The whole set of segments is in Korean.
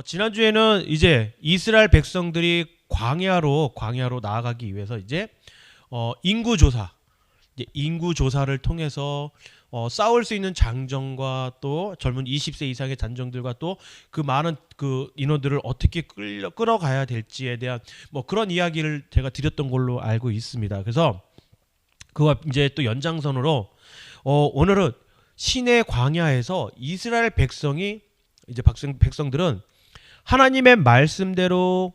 지난주에는 이제 이스라엘 백성들이 광야로 나아가기 위해서 이제 인구 조사, 이제 인구 조사를 통해서 싸울 수 있는 장정과 또 젊은 20세 이상의 잔정들과 또 그 많은 그 인원들을 어떻게 끌어가야 될지에 대한 뭐 그런 이야기를 제가 드렸던 걸로 알고 있습니다. 그래서 그와 이제 또 연장선으로 오늘은 시내 광야에서 이스라엘 백성이 이제 백성들은 하나님의 말씀대로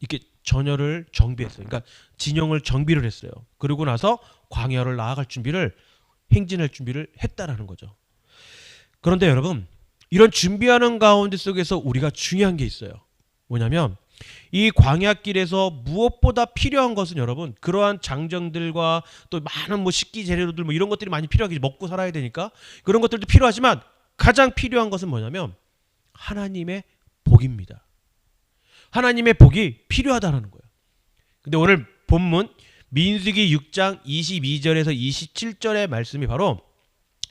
이렇게 전열을 정비했어요. 그러니까 진영을 정비를 했어요. 그러고 나서 광야를 나아갈 준비를 행진할 준비를 했다라는 거죠. 그런데 여러분, 이런 준비하는 가운데 속에서 우리가 중요한 게 있어요. 뭐냐면 이 광야길에서 무엇보다 필요한 것은 여러분, 그러한 장정들과 또 많은 뭐 식기 재료들 뭐 이런 것들이 많이 필요하겠지. 먹고 살아야 되니까 그런 것들도 필요하지만 가장 필요한 것은 뭐냐면 하나님의 복입니다. 하나님의 복이 필요하다는 거예요. 근데 오늘 본문 민수기 6장 22절에서 27절의 말씀이 바로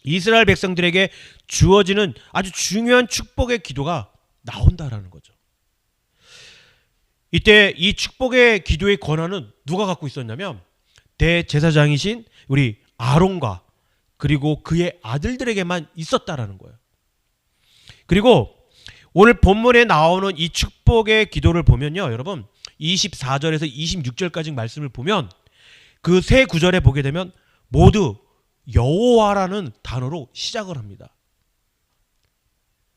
이스라엘 백성들에게 주어지는 아주 중요한 축복의 기도가 나온다라는 거죠. 이때 이 축복의 기도의 권한은 누가 갖고 있었냐면 대제사장이신 우리 아론과 그리고 그의 아들들에게만 있었다라는 거예요. 그리고 오늘 본문에 나오는 이 축복의 기도를 보면요, 여러분 24절에서 26절까지 말씀을 보면 그 세 구절에 보게 되면 모두 여호와라는 단어로 시작을 합니다.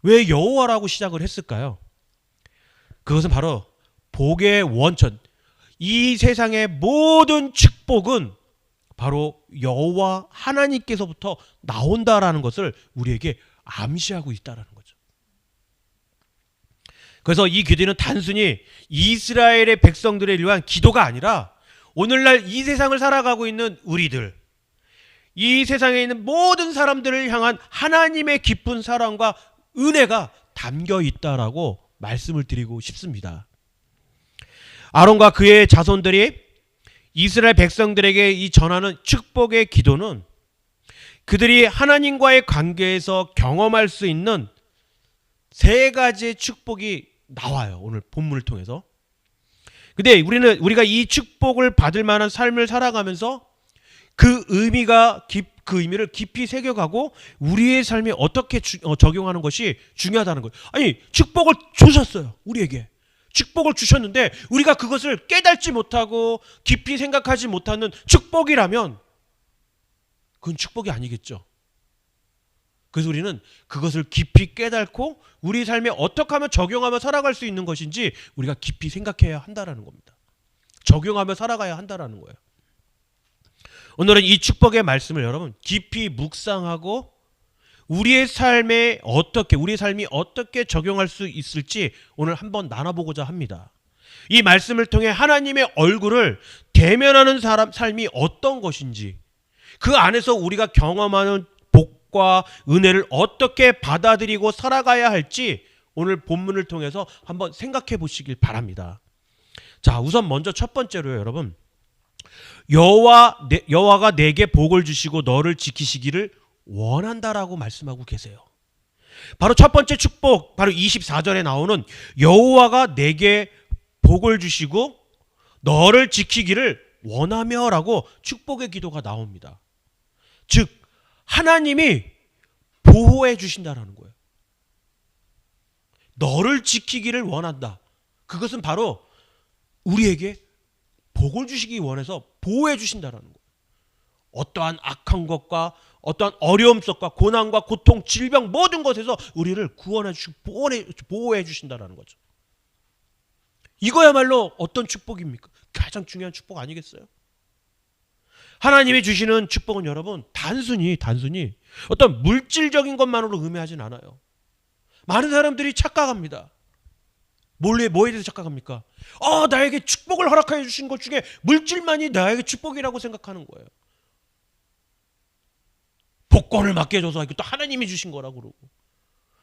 왜 여호와라고 시작을 했을까요? 그것은 바로 복의 원천, 이 세상의 모든 축복은 바로 여호와 하나님께서부터 나온다라는 것을 우리에게 암시하고 있다라는 거죠. 그래서 이 기도는 단순히 이스라엘의 백성들을 위한 기도가 아니라 오늘날 이 세상을 살아가고 있는 우리들, 이 세상에 있는 모든 사람들을 향한 하나님의 깊은 사랑과 은혜가 담겨 있다라고 말씀을 드리고 싶습니다. 아론과 그의 자손들이 이스라엘 백성들에게 이 전하는 축복의 기도는 그들이 하나님과의 관계에서 경험할 수 있는 세 가지의 축복이 나와요. 오늘 본문을 통해서. 근데 우리가 이 축복을 받을 만한 삶을 살아가면서 그 의미를 깊이 새겨가고 우리의 삶에 어떻게 적용하는 것이 중요하다는 거예요. 아니, 축복을 주셨어요. 우리에게. 축복을 주셨는데 우리가 그것을 깨닫지 못하고 깊이 생각하지 못하는 축복이라면 그건 축복이 아니겠죠. 그래서 우리는 그것을 깊이 깨닫고 우리 삶에 어떻게 하면 적용하며 살아갈 수 있는 것인지 우리가 깊이 생각해야 한다는 겁니다. 적용하며 살아가야 한다는 거예요. 오늘은 이 축복의 말씀을 여러분 깊이 묵상하고 우리의 삶이 어떻게 적용할 수 있을지 오늘 한번 나눠보고자 합니다. 이 말씀을 통해 하나님의 얼굴을 대면하는 삶이 어떤 것인지, 그 안에서 우리가 경험하는 복과 은혜를 어떻게 받아들이고 살아가야 할지 오늘 본문을 통해서 한번 생각해 보시길 바랍니다. 자, 우선 먼저 첫 번째로요, 여러분. 여호와가 내게 복을 주시고 너를 지키시기를 원한다라고 말씀하고 계세요. 바로 첫 번째 축복, 바로 24절에 나오는 여호와가 내게 복을 주시고 너를 지키기를 원하며라고 축복의 기도가 나옵니다. 즉 하나님이 보호해 주신다라는 거예요. 너를 지키기를 원한다. 그것은 바로 우리에게 복을 주시기 원해서 보호해 주신다라는 거예요. 어떠한 악한 것과 어떠한 어려움 속과 고난과 고통, 질병 모든 것에서 우리를 구원해 주시고 보호해 주신다라는 거죠. 이거야말로 어떤 축복입니까? 가장 중요한 축복 아니겠어요? 하나님이 주시는 축복은 여러분 단순히 어떤 물질적인 것만으로 의미하진 않아요. 많은 사람들이 착각합니다. 뭐에 대해서 착각합니까? 나에게 축복을 허락해 주신 것 중에 물질만이 나에게 축복이라고 생각하는 거예요. 복권을 맡겨줘서 이것도 하나님이 주신 거라고 그러고,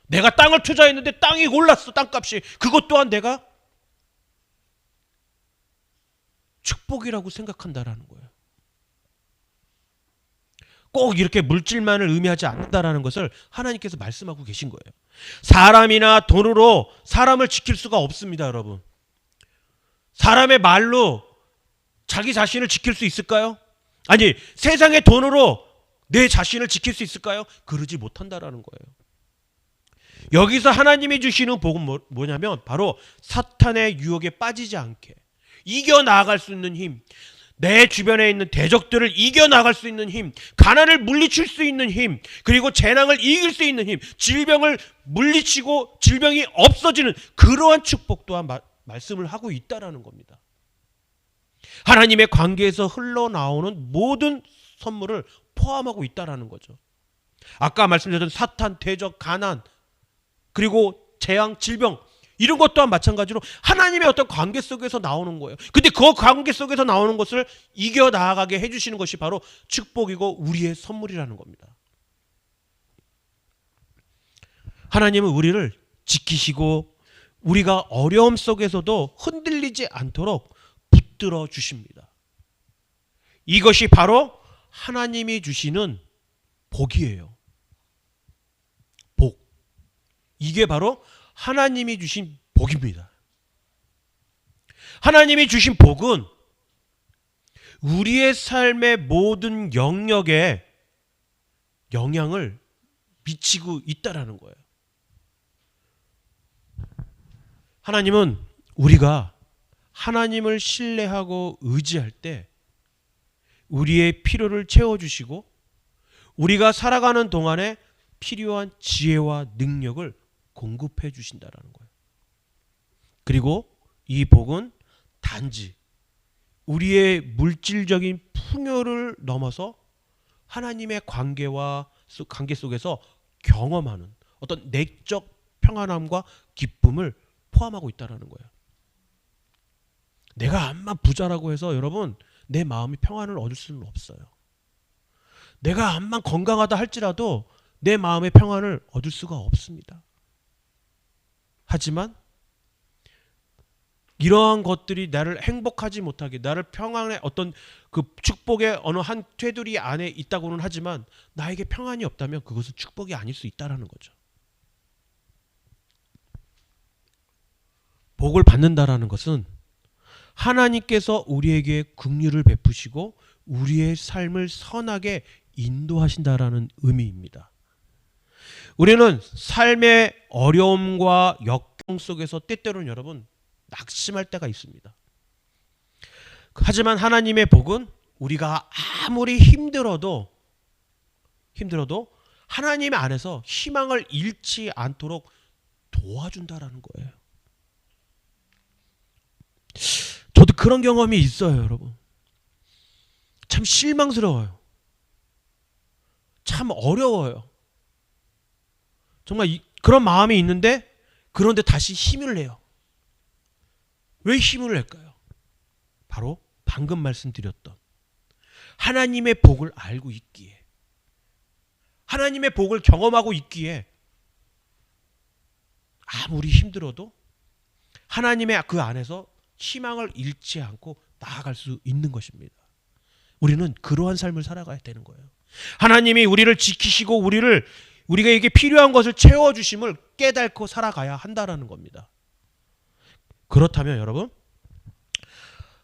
내가 땅을 투자했는데 땅이 올랐어, 땅값이. 그것 또한 내가 축복이라고 생각한다라는 거예요. 꼭 이렇게 물질만을 의미하지 않는다라는 것을 하나님께서 말씀하고 계신 거예요. 사람이나 돈으로 사람을 지킬 수가 없습니다, 여러분. 사람의 말로 자기 자신을 지킬 수 있을까요? 아니, 세상의 돈으로 내 자신을 지킬 수 있을까요? 그러지 못한다라는 거예요. 여기서 하나님이 주시는 복은 뭐냐면 바로 사탄의 유혹에 빠지지 않게 이겨나갈 수 있는 힘, 내 주변에 있는 대적들을 이겨나갈 수 있는 힘, 가난을 물리칠 수 있는 힘, 그리고 재난을 이길 수 있는 힘, 질병을 물리치고 질병이 없어지는 그러한 축복 또한 말씀을 하고 있다라는 겁니다. 하나님의 관계에서 흘러나오는 모든 선물을 포함하고 있다라는 거죠. 아까 말씀드렸던 사탄, 대적, 가난, 그리고 재앙, 질병, 이런 것 또한 마찬가지로 하나님의 어떤 관계 속에서 나오는 거예요. 근데 그 관계 속에서 나오는 것을 이겨나가게 해주시는 것이 바로 축복이고 우리의 선물이라는 겁니다. 하나님은 우리를 지키시고 우리가 어려움 속에서도 흔들리지 않도록 붙들어 주십니다. 이것이 바로 하나님이 주시는 복이에요. 복. 이게 바로 하나님이 주신 복입니다. 하나님이 주신 복은 우리의 삶의 모든 영역에 영향을 미치고 있다라는 거예요. 하나님은 우리가 하나님을 신뢰하고 의지할 때 우리의 필요를 채워주시고 우리가 살아가는 동안에 필요한 지혜와 능력을 공급해 주신다라는 거예요. 그리고 이 복은 단지 우리의 물질적인 풍요를 넘어서 하나님의 관계 속에서 경험하는 어떤 내적 평안함과 기쁨을 포함하고 있다는 거예요. 내가 암만 부자라고 해서 여러분 내 마음이 평안을 얻을 수는 없어요. 내가 암만 건강하다 할지라도 내 마음의 평안을 얻을 수가 없습니다. 하지만 이러한 것들이 나를 행복하지 못하게, 나를 평안의 어떤 그 축복의 어느 한 테두리 안에 있다고는 하지만 나에게 평안이 없다면 그것은 축복이 아닐 수 있다는 거죠. 복을 받는다라는 것은 하나님께서 우리에게 긍휼을 베푸시고 우리의 삶을 선하게 인도하신다라는 의미입니다. 우리는 삶의 어려움과 역경 속에서 때때로는 여러분 낙심할 때가 있습니다. 하지만 하나님의 복은 우리가 아무리 힘들어도 하나님 안에서 희망을 잃지 않도록 도와준다라는 거예요. 저도 그런 경험이 있어요, 여러분. 참 실망스러워요. 참 어려워요. 정말 그런 마음이 있는데 그런데 다시 힘을 내요. 왜 힘을 낼까요? 바로 방금 말씀드렸던 하나님의 복을 알고 있기에, 하나님의 복을 경험하고 있기에 아무리 힘들어도 하나님의 그 안에서 희망을 잃지 않고 나아갈 수 있는 것입니다. 우리는 그러한 삶을 살아가야 되는 거예요. 하나님이 우리를 지키시고 우리에게 필요한 것을 채워주심을 깨닫고 살아가야 한다라는 겁니다. 그렇다면 여러분,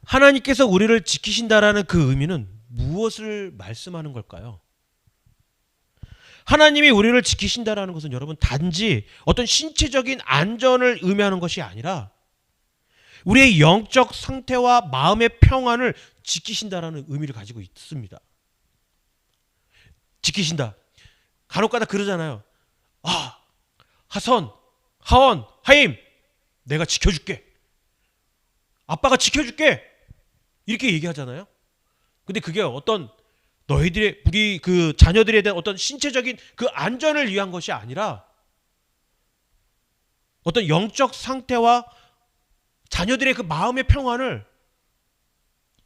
하나님께서 우리를 지키신다라는 그 의미는 무엇을 말씀하는 걸까요? 하나님이 우리를 지키신다라는 것은 여러분 단지 어떤 신체적인 안전을 의미하는 것이 아니라 우리의 영적 상태와 마음의 평안을 지키신다라는 의미를 가지고 있습니다. 지키신다. 간혹가다 그러잖아요. 아, 하선, 하원, 하임, 내가 지켜줄게. 아빠가 지켜줄게. 이렇게 얘기하잖아요. 근데 그게 어떤 너희들의 우리 그 자녀들에 대한 어떤 신체적인 그 안전을 위한 것이 아니라 어떤 영적 상태와 자녀들의 그 마음의 평안을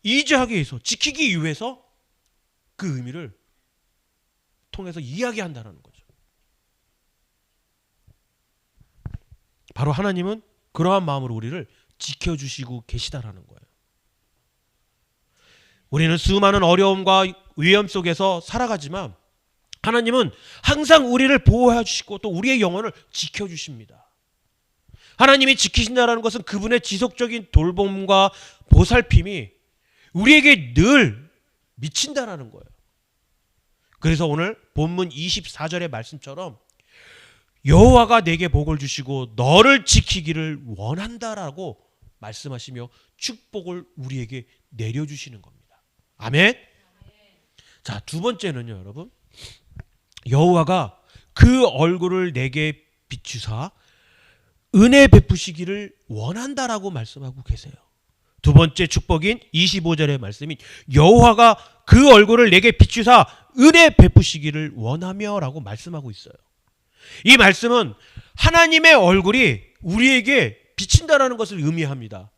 유지하기 위해서, 지키기 위해서 그 의미를 통해서 이야기한다는 거죠. 바로 하나님은 그러한 마음으로 우리를 지켜주시고 계시다라는 거예요. 우리는 수많은 어려움과 위험 속에서 살아가지만 하나님은 항상 우리를 보호해 주시고 또 우리의 영혼을 지켜주십니다. 하나님이 지키신다는 것은 그분의 지속적인 돌봄과 보살핌이 우리에게 늘 미친다라는 거예요. 그래서 오늘 본문 24절의 말씀처럼 여호와가 내게 복을 주시고 너를 지키기를 원한다라고 말씀하시며 축복을 우리에게 내려주시는 겁니다. 아멘. 자, 두 번째는요, 여러분. 여호와가 그 얼굴을 내게 비추사 은혜 베푸시기를 원한다라고 말씀하고 계세요. 두 번째 축복인 25절의 말씀인 여호와가 그 얼굴을 내게 비추사 은혜 베푸시기를 원하며라고 말씀하고 있어요. 이 말씀은 하나님의 얼굴이 우리에게 비친다라는 것을 의미합니다.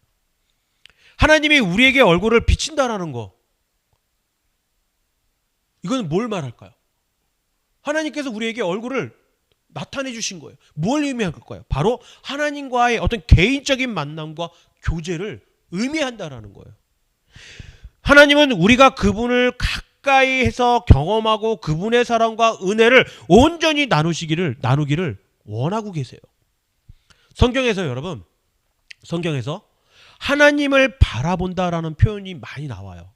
하나님이 우리에게 얼굴을 비친다라는 거, 이건 뭘 말할까요? 하나님께서 우리에게 얼굴을 나타내 주신 거예요. 뭘 의미할까요? 바로 하나님과의 어떤 개인적인 만남과 교제를 의미한다라는 거예요. 하나님은 우리가 그분을 가까이 해서 경험하고 그분의 사랑과 은혜를 온전히 나누기를 원하고 계세요. 성경에서 여러분, 성경에서 하나님을 바라본다라는 표현이 많이 나와요.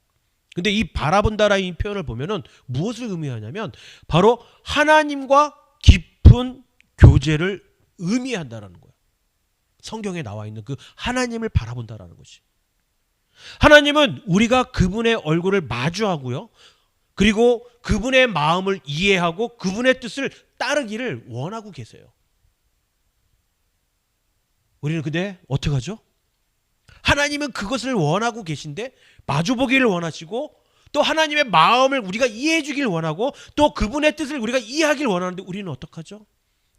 근데 이 바라본다라는 표현을 보면은 무엇을 의미하냐면 바로 하나님과 깊은 교제를 의미한다라는 거예요. 성경에 나와 있는 그 하나님을 바라본다라는 것이. 하나님은 우리가 그분의 얼굴을 마주하고요. 그리고 그분의 마음을 이해하고 그분의 뜻을 따르기를 원하고 계세요. 우리는 근데 어떻게 하죠? 하나님은 그것을 원하고 계신데 마주보기를 원하시고 또 하나님의 마음을 우리가 이해해 주길 원하고 또 그분의 뜻을 우리가 이해하길 원하는데 우리는 어떡하죠?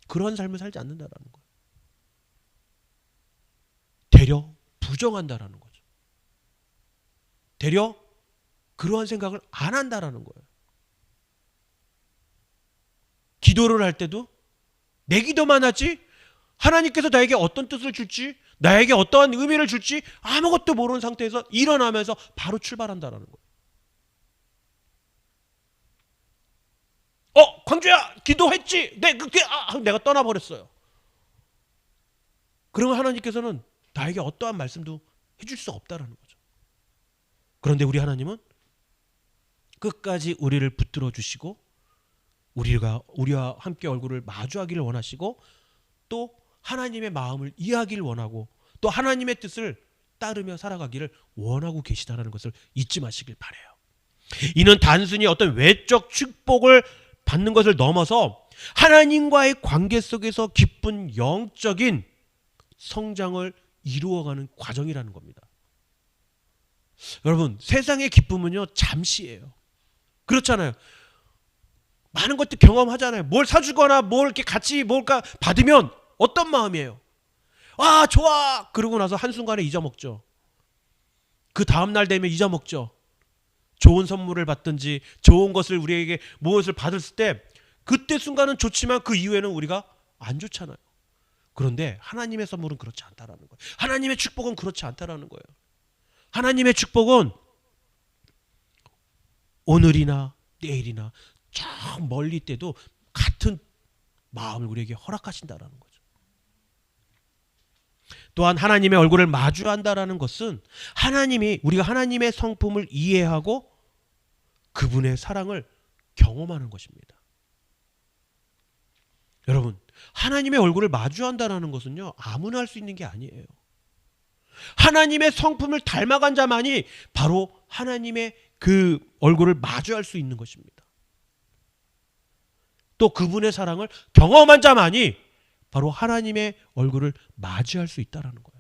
그런 삶을 살지 않는다라는 거예요. 되려 부정한다라는 거죠. 되려 그러한 생각을 안 한다라는 거예요. 기도를 할 때도 내 기도만 하지 하나님께서 나에게 어떤 뜻을 줄지 나에게 어떠한 의미를 줄지 아무것도 모르는 상태에서 일어나면서 바로 출발한다라는 거예요. 광주야 기도했지? 내가 떠나버렸어요. 그러면 하나님께서는 나에게 어떠한 말씀도 해줄 수 없다라는 거죠. 그런데 우리 하나님은 끝까지 우리를 붙들어 주시고 우리와 함께 얼굴을 마주하기를 원하시고 또 하나님의 마음을 이해하기를 원하고 또 하나님의 뜻을 따르며 살아가기를 원하고 계시다는 것을 잊지 마시길 바라요. 이는 단순히 어떤 외적 축복을 받는 것을 넘어서 하나님과의 관계 속에서 깊은 영적인 성장을 이루어가는 과정이라는 겁니다. 여러분, 세상의 기쁨은요 잠시예요. 그렇잖아요. 많은 것들 경험하잖아요. 뭘 사주거나 뭘 이렇게 같이 뭘까 받으면 어떤 마음이에요? 아 좋아! 그러고 나서 한순간에 잊어먹죠. 그 다음날 되면 잊어먹죠. 좋은 선물을 받든지 좋은 것을 우리에게 무엇을 받았을 때 그때 순간은 좋지만 그 이후에는 우리가 안 좋잖아요. 그런데 하나님의 선물은 그렇지 않다라는 거예요. 하나님의 축복은 그렇지 않다라는 거예요. 하나님의 축복은 오늘이나 내일이나 저 멀리 있대도 같은 마음을 우리에게 허락하신다라는 거죠. 또한 하나님의 얼굴을 마주한다라는 것은 우리가 하나님의 성품을 이해하고 그분의 사랑을 경험하는 것입니다. 여러분, 하나님의 얼굴을 마주한다라는 것은요 아무나 할 수 있는 게 아니에요. 하나님의 성품을 닮아간 자만이 바로 하나님의 그 얼굴을 마주할 수 있는 것입니다. 또 그분의 사랑을 경험한 자만이 바로 하나님의 얼굴을 마주할 수 있다는 거예요.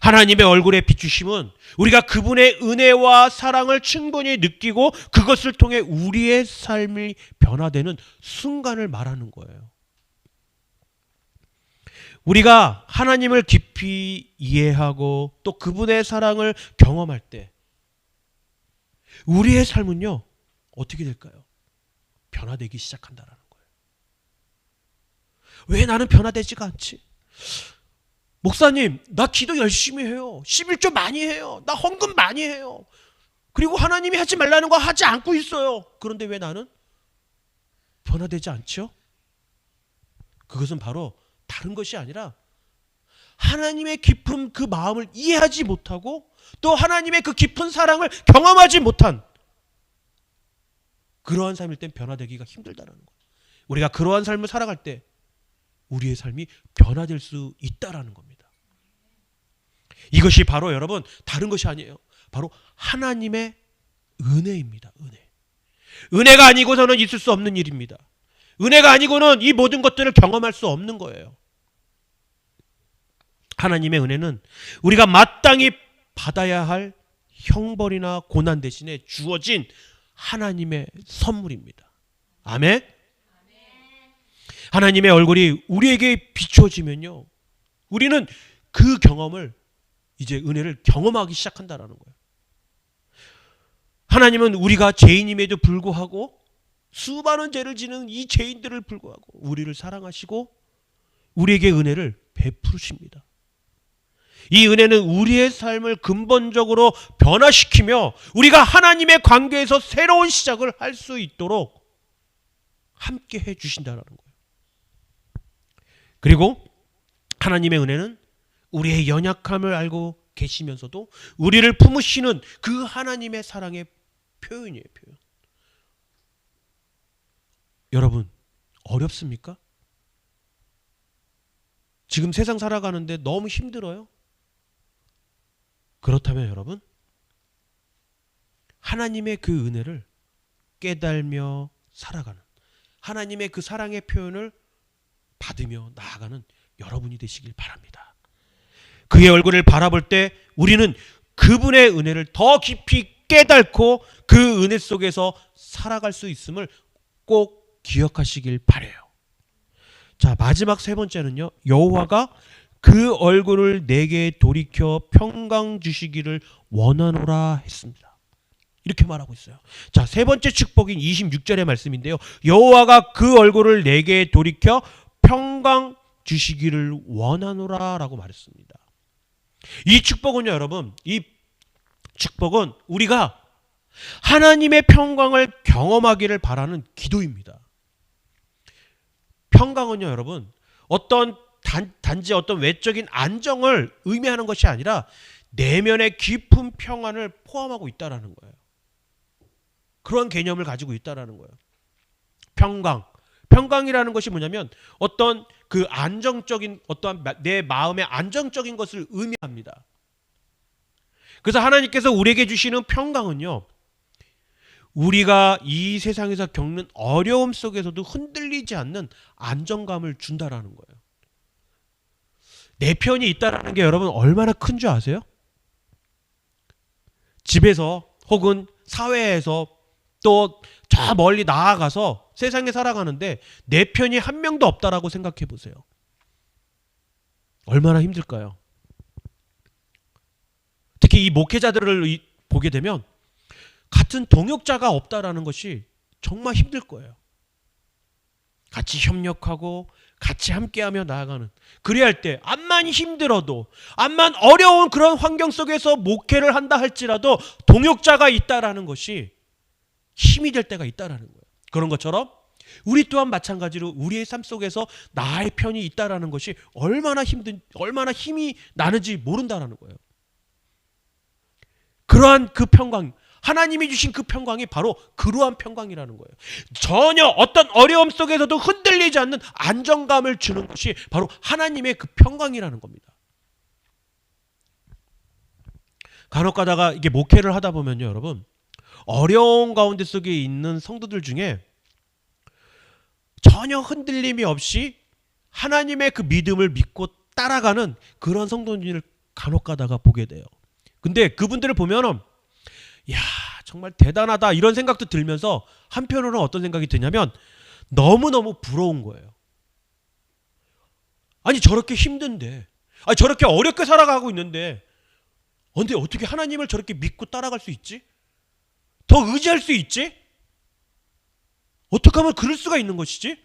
하나님의 얼굴의 비추심은 우리가 그분의 은혜와 사랑을 충분히 느끼고 그것을 통해 우리의 삶이 변화되는 순간을 말하는 거예요. 우리가 하나님을 깊이 이해하고 또 그분의 사랑을 경험할 때 우리의 삶은요 어떻게 될까요? 변화되기 시작한다라는 거예요. 왜 나는 변화되지가 않지? 목사님, 나 기도 열심히 해요. 11조 많이 해요. 나 헌금 많이 해요. 그리고 하나님이 하지 말라는 거 하지 않고 있어요. 그런데 왜 나는 변화되지 않죠? 그것은 바로 다른 것이 아니라 하나님의 깊은 그 마음을 이해하지 못하고 또 하나님의 그 깊은 사랑을 경험하지 못한 그러한 삶일 땐 변화되기가 힘들다는 거예요. 우리가 그러한 삶을 살아갈 때 우리의 삶이 변화될 수 있다라는 겁니다. 이것이 바로 여러분 다른 것이 아니에요. 바로 하나님의 은혜입니다. 은혜가 아니고서는 있을 수 없는 일입니다. 은혜가 아니고는 이 모든 것들을 경험할 수 없는 거예요. 하나님의 은혜는 우리가 마땅히 받아야 할 형벌이나 고난 대신에 주어진 하나님의 선물입니다. 아멘. 하나님의 얼굴이 우리에게 비추어지면요, 우리는 그 경험을 이제 은혜를 경험하기 시작한다라는 거예요. 하나님은 우리가 죄인임에도 불구하고 수많은 죄를 지는 이 죄인들을 불구하고 우리를 사랑하시고 우리에게 은혜를 베푸십니다. 이 은혜는 우리의 삶을 근본적으로 변화시키며 우리가 하나님의 관계에서 새로운 시작을 할 수 있도록 함께 해 주신다는 거예요. 그리고 하나님의 은혜는 우리의 연약함을 알고 계시면서도 우리를 품으시는 그 하나님의 사랑의 표현이에요. 표현. 여러분, 어렵습니까? 지금 세상 살아가는데 너무 힘들어요? 그렇다면 여러분, 하나님의 그 은혜를 깨달으며 살아가는, 하나님의 그 사랑의 표현을 받으며 나아가는 여러분이 되시길 바랍니다. 그의 얼굴을 바라볼 때 우리는 그분의 은혜를 더 깊이 깨닫고 그 은혜 속에서 살아갈 수 있음을 꼭 기억하시길 바라요. 자, 마지막 세 번째는요, 여호와가 그 얼굴을 내게 돌이켜 평강 주시기를 원하노라 했습니다. 이렇게 말하고 있어요. 자, 세 번째 축복인 26절의 말씀인데요, 여호와가 그 얼굴을 내게 돌이켜 평강 주시기를 원하노라 라고 말했습니다. 이 축복은요, 여러분, 이 축복은 우리가 하나님의 평강을 경험하기를 바라는 기도입니다. 평강은요, 여러분, 단지 어떤 외적인 안정을 의미하는 것이 아니라 내면의 깊은 평안을 포함하고 있다라는 거예요. 그런 개념을 가지고 있다라는 거예요. 평강이라는 것이 뭐냐면 어떤 그 안정적인, 어떠한 내 마음의 안정적인 것을 의미합니다. 그래서 하나님께서 우리에게 주시는 평강은요, 우리가 이 세상에서 겪는 어려움 속에서도 흔들리지 않는 안정감을 준다라는 거예요. 내 편이 있다라는 게 여러분 얼마나 큰 줄 아세요? 집에서 혹은 사회에서 또 저 멀리 나아가서 세상에 살아가는데 내 편이 한 명도 없다라고 생각해 보세요. 얼마나 힘들까요? 특히 이 목회자들을 보게 되면 같은 동역자가 없다라는 것이 정말 힘들 거예요. 같이 협력하고 같이 함께하며 나아가는, 그래야 할 때 암만 힘들어도, 암만 어려운 그런 환경 속에서 목회를 한다 할지라도 동역자가 있다라는 것이 힘이 될 때가 있다라는 거예요. 그런 것처럼 우리 또한 마찬가지로 우리의 삶 속에서 나의 편이 있다라는 것이 얼마나 힘이 나는지 모른다라는 거예요. 그러한 그 평강, 하나님이 주신 그 평강이 바로 그러한 평강이라는 거예요. 전혀 어떤 어려움 속에서도 흔들리지 않는 안정감을 주는 것이 바로 하나님의 그 평강이라는 겁니다. 간혹 가다가 이게 목회를 하다 보면요, 여러분, 어려운 가운데 속에 있는 성도들 중에 전혀 흔들림이 없이 하나님의 그 믿음을 믿고 따라가는 그런 성도들을 간혹 가다가 보게 돼요. 근데 그분들을 보면은 야, 정말 대단하다 이런 생각도 들면서 한편으로는 어떤 생각이 드냐면 너무너무 부러운 거예요. 아니, 저렇게 힘든데, 아니, 저렇게 어렵게 살아가고 있는데 근데 어떻게 하나님을 저렇게 믿고 따라갈 수 있지? 더 의지할 수 있지? 어떻게 하면 그럴 수가 있는 것이지?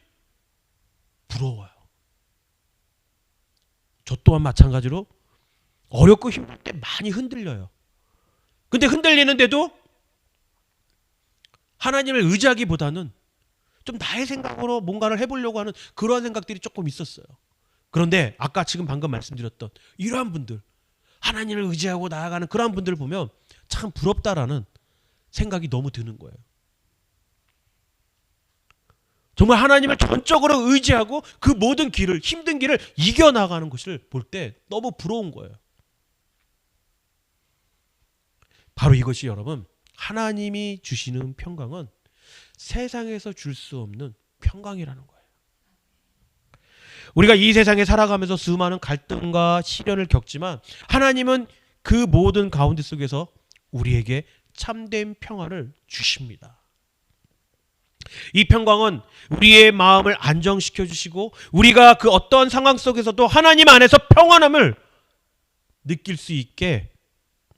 부러워요. 저 또한 마찬가지로 어렵고 힘들 때 많이 흔들려요. 근데 흔들리는데도 하나님을 의지하기보다는 좀 나의 생각으로 뭔가를 해보려고 하는 그러한 생각들이 조금 있었어요. 그런데 아까 지금 방금 말씀드렸던 이러한 분들, 하나님을 의지하고 나아가는 그러한 분들을 보면 참 부럽다라는 생각이 너무 드는 거예요. 정말 하나님을 전적으로 의지하고 그 모든 길을, 힘든 길을 이겨나가는 것을 볼 때 너무 부러운 거예요. 바로 이것이 여러분, 하나님이 주시는 평강은 세상에서 줄 수 없는 평강이라는 거예요. 우리가 이 세상에 살아가면서 수많은 갈등과 시련을 겪지만 하나님은 그 모든 가운데 속에서 우리에게 참된 평안을 주십니다. 이 평강은 우리의 마음을 안정시켜 주시고 우리가 그 어떤 상황 속에서도 하나님 안에서 평안함을 느낄 수 있게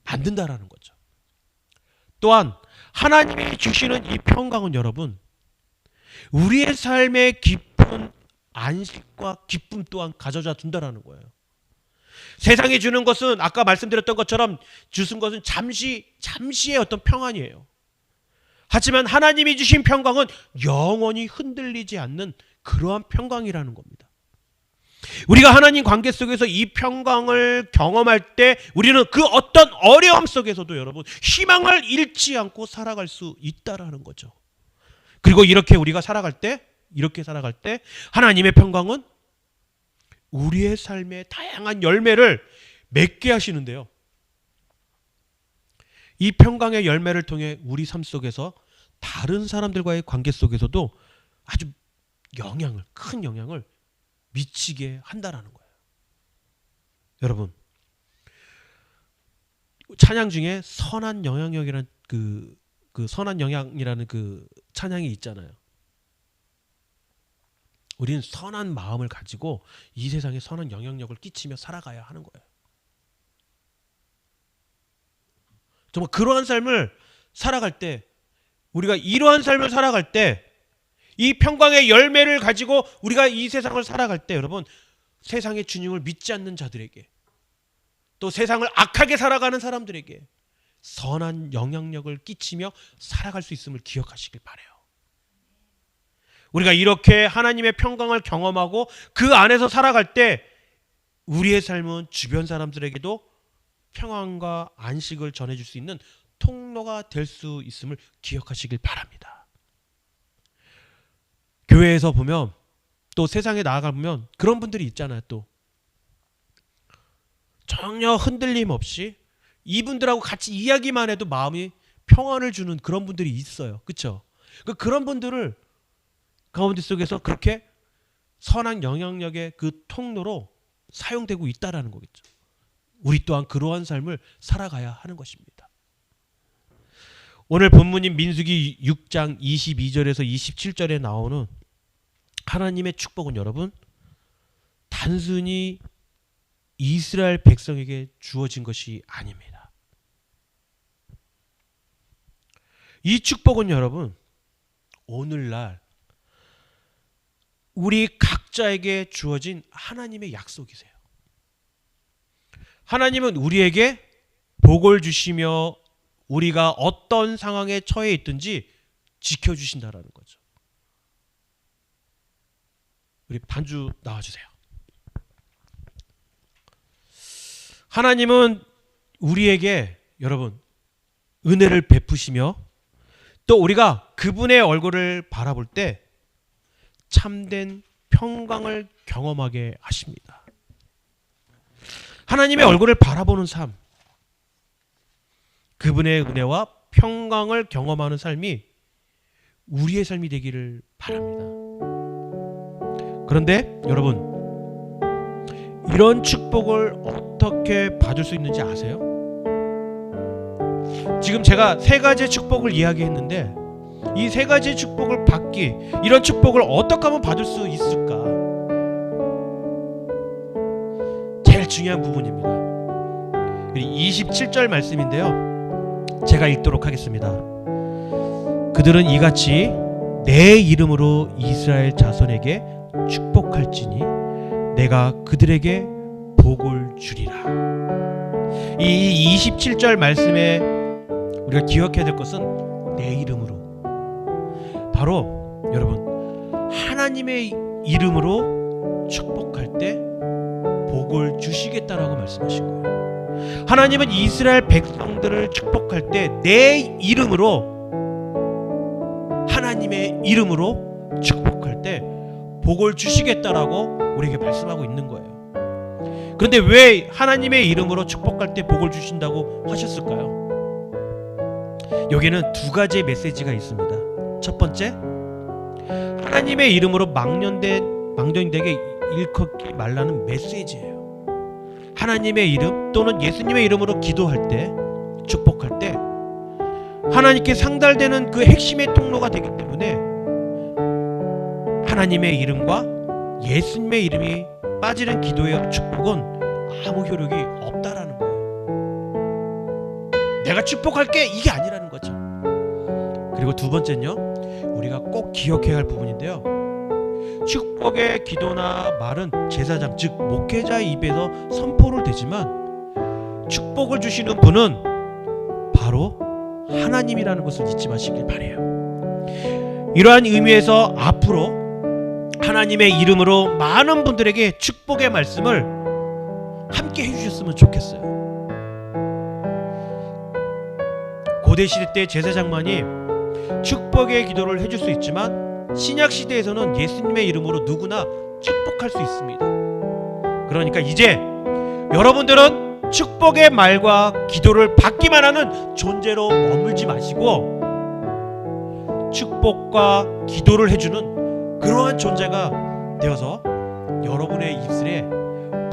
만든다라는 거죠. 또한 하나님이 주시는 이 평강은 여러분, 우리의 삶의 깊은 안식과 기쁨 또한 가져다 둔다라는 거예요. 세상이 주는 것은 아까 말씀드렸던 것처럼 주신 것은 잠시의 어떤 평안이에요. 하지만 하나님이 주신 평강은 영원히 흔들리지 않는 그러한 평강이라는 겁니다. 우리가 하나님 관계 속에서 이 평강을 경험할 때 우리는 그 어떤 어려움 속에서도 여러분 희망을 잃지 않고 살아갈 수 있다라는 거죠. 그리고 이렇게 살아갈 때 하나님의 평강은 우리의 삶의 다양한 열매를 맺게 하시는데요. 이 평강의 열매를 통해 우리 삶 속에서 다른 사람들과의 관계 속에서도 아주 큰 영향을 미치게 한다라는 거예요. 여러분, 찬양 중에 선한 영향력이라는 선한 영향이라는 그 찬양이 있잖아요. 우리는 선한 마음을 가지고 이 세상에 선한 영향력을 끼치며 살아가야 하는 거예요. 정말 그러한 삶을 살아갈 때, 우리가 이러한 삶을 살아갈 때, 이 평강의 열매를 가지고 우리가 이 세상을 살아갈 때 여러분, 세상의 주님을 믿지 않는 자들에게, 또 세상을 악하게 살아가는 사람들에게 선한 영향력을 끼치며 살아갈 수 있음을 기억하시길 바라요. 우리가 이렇게 하나님의 평강을 경험하고 그 안에서 살아갈 때 우리의 삶은 주변 사람들에게도 평안과 안식을 전해줄 수 있는 통로가 될 수 있음을 기억하시길 바랍니다. 교회에서 보면, 또 세상에 나아가보면 그런 분들이 있잖아요. 또 전혀 흔들림 없이 이분들하고 같이 이야기만 해도 마음이 평안을 주는 그런 분들이 있어요. 그렇죠? 그런 분들을 가운데 속에서 그렇게 선한 영향력의 그 통로로 사용되고 있다라는 거겠죠. 우리 또한 그러한 삶을 살아가야 하는 것입니다. 오늘 본문인 민수기 6장 22절에서 27절에 나오는 하나님의 축복은 여러분, 단순히 이스라엘 백성에게 주어진 것이 아닙니다. 이 축복은 여러분, 오늘날 우리 각자에게 주어진 하나님의 약속이세요. 하나님은 우리에게 복을 주시며 우리가 어떤 상황에 처해 있든지 지켜주신다라는 거죠. 우리 반주 나와주세요. 하나님은 우리에게 여러분 은혜를 베푸시며 또 우리가 그분의 얼굴을 바라볼 때 참된 평강을 경험하게 하십니다. 하나님의 얼굴을 바라보는 삶, 그분의 은혜와 평강을 경험하는 삶이 우리의 삶이 되기를 바랍니다. 그런데 여러분, 이런 축복을 어떻게 받을 수 있는지 아세요? 지금 제가 세 가지의 축복을 이야기했는데 이 세 가지의 축복을 받기, 이런 축복을 어떻게 하면 받을 수 있을까? 제일 중요한 부분입니다. 27절 말씀인데요, 제가 읽도록 하겠습니다. 그들은 이같이 내 이름으로 이스라엘 자손에게 축복할지니 내가 그들에게 복을 주리라. 이 27절 말씀에 우리가 기억해야 될 것은 내 이름으로, 바로 여러분 하나님의 이름으로 축복할 때 복을 주시겠다라고 말씀하신 거예요. 하나님은 이스라엘 백성들을 축복할 때 내 이름으로, 하나님의 이름으로 축복할 때 복을 주시겠다라고 우리에게 말씀하고 있는 거예요. 그런데 왜 하나님의 이름으로 축복할 때 복을 주신다고 하셨을까요? 여기에는 두 가지의 메시지가 있습니다. 첫 번째, 하나님의 이름으로 망령되게 일컫지 말라는 메시지예요. 하나님의 이름 또는 예수님의 이름으로 기도할 때, 축복할 때 하나님께 상달되는 그 핵심의 통로가 되기 때문에 하나님의 이름과 예수님의 이름이 빠지는 기도의 축복은 아무 효력이 없다라는 거예요. 내가 축복할게 이게 아니라는 거죠. 그리고 두 번째는요, 우리가 꼭 기억해야 할 부분인데요, 축복의 기도나 말은 제사장 즉 목회자의 입에서 선포를 되지만 축복을 주시는 분은 바로 하나님이라는 것을 잊지 마시길 바라요. 이러한 의미에서 앞으로 하나님의 이름으로 많은 분들에게 축복의 말씀을 함께 해주셨으면 좋겠어요. 고대 시대 때 제사장만이 축복의 기도를 해줄 수 있지만 신약 시대에서는 예수님의 이름으로 누구나 축복할 수 있습니다. 그러니까 이제 여러분들은 축복의 말과 기도를 받기만 하는 존재로 머물지 마시고 축복과 기도를 해주는 그러한 존재가 되어서 여러분의 입술에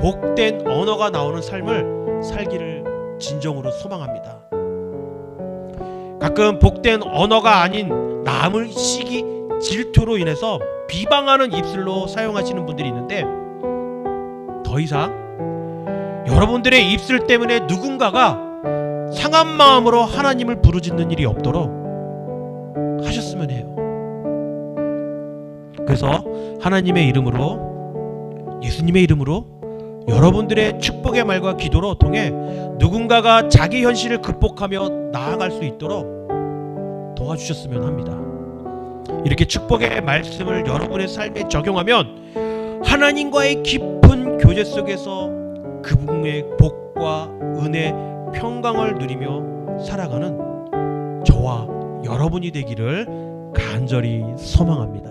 복된 언어가 나오는 삶을 살기를 진정으로 소망합니다. 가끔 복된 언어가 아닌 남을 시기 질투로 인해서 비방하는 입술로 사용하시는 분들이 있는데, 더 이상 여러분들의 입술 때문에 누군가가 상한 마음으로 하나님을 부르짖는 일이 없도록 하셨으면 해요. 그래서 하나님의 이름으로, 예수님의 이름으로 여러분들의 축복의 말과 기도로 통해 누군가가 자기 현실을 극복하며 나아갈 수 있도록 도와주셨으면 합니다. 이렇게 축복의 말씀을 여러분의 삶에 적용하면 하나님과의 깊은 교제 속에서 그분의 복과 은혜, 평강을 누리며 살아가는 저와 여러분이 되기를 간절히 소망합니다.